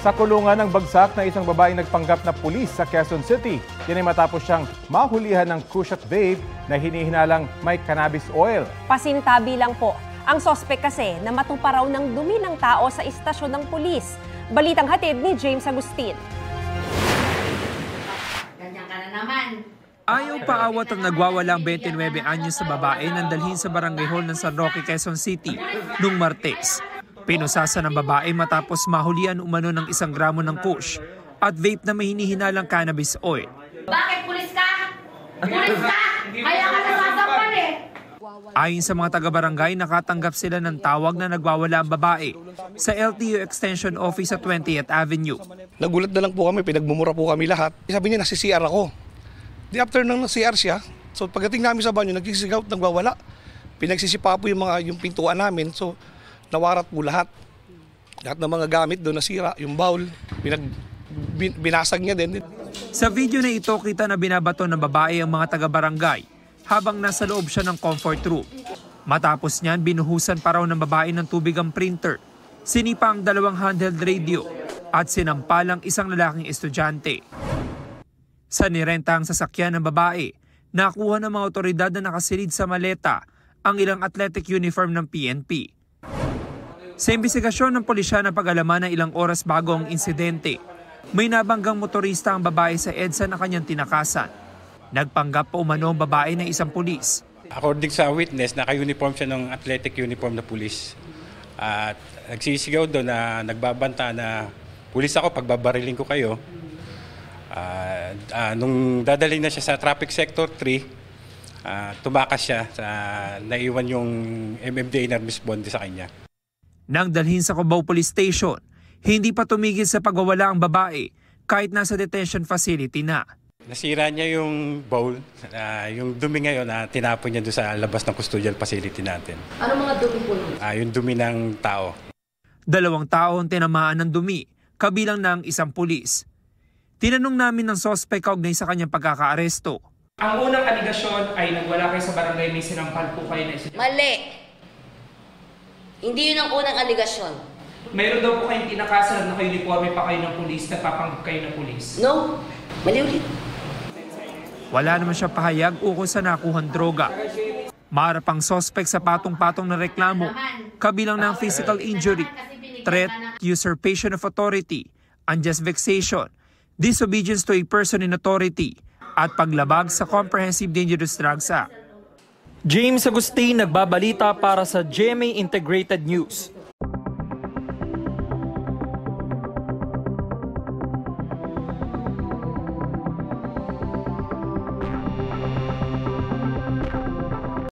Sa kulungan ng bagsak na isang babaeng nagpanggap na pulis sa Quezon City. Yan ay matapos siyang mahulihan ng kush at vape na hinihinalang may cannabis oil. Pasintabi lang po. Ang sospek kasi na matupa raw ng dumi ng tao sa istasyon ng pulis. Balitang hatid ni James Agustin. Ganyan ka na naman. Ayaw paawat ang nagwawalang 29 anyos sa babae nang dalhin sa barangay hall ng San Roque, Quezon City noong Martes. Pinusasa ng babae matapos mahulian umano ng 1 gramo ng kush at vape na may hinihinalang cannabis oil. Bakit pulis ka? Pulis ka? Kaya ka nasasampan eh. Ayon sa mga taga-barangay, nakatanggap sila ng tawag na nagwawala ang babae sa LTO Extension Office sa 20th Avenue. Nagulat na lang po kami, pinagmumura po kami lahat. Sabi niya, nasi-CR ako. Di after nang nasi-CR siya, so pagdating namin sa banyo, nagsisigaw, nagwawala. Pinagsisipa po yung pintuan namin, so nawarat po lahat. Lahat ng mga gamit doon nasira, yung bowl, binasag niya din. Sa video na ito, kita na binabato ng babae ang mga taga-barangay habang nasa loob siya ng comfort room. Matapos niyan, binuhusan pa raw ng babae ng tubig ang printer, sinipa ang 2 handheld radio at sinampalang isang lalaking estudyante. Sa nirentahang sasakyan ng babae, nakuha ng mga otoridad na nakasilid sa maleta ang ilang athletic uniform ng PNP. Sa imbestigasyon ng pulisya na pag-alaman ng ilang oras bago ang insidente, may nabanggang motorista ang babae sa EDSA na kanyang tinakasan. Nagpanggap pa umano ang babae ng isang pulis. According sa witness, naka-uniform siya ng athletic uniform na pulis. At nagsisigaw doon na nagbabanta na, "Pulis ako, pagbabariling ko kayo." Nung dadalhin na siya sa traffic sector 3, tumakas siya, naiwan yung MMDA na responde sa kanya. Nang dalhin sa Cubao Police Station, hindi pa tumigil sa pagwawala ang babae kahit nasa detention facility na. Nasira niya yung bowl, yung dumi ngayon na tinapon niya doon sa labas ng custodial facility natin. Ano mga dumi po yun? Yung dumi ng tao. 2 tao ang tinamaan ng dumi, kabilang ng isang pulis. Tinanong namin ng sospek kaugnay sa kanyang pagkakaaresto. Ang unang aligasyon ay nagwala kayo sa barangay, may sinampal po kayo na estudyante. Mali. Hindi yun ang unang aligasyon. Mayroon daw po kayong tinakasan na naka-uniforme pa kayo ng pulis, nagpapanggap kayo ng pulis. No. Mali ulit. Wala naman siya pahayag ukol sa nakuhang droga. Maharap ang sospek sa patong-patong na reklamo, kabilang ng physical injury, threat, usurpation of authority, unjust vexation, disobedience to a person in authority, at paglabag sa Comprehensive Dangerous Drugs Act. James Agustin, nagbabalita para sa GMA Integrated News.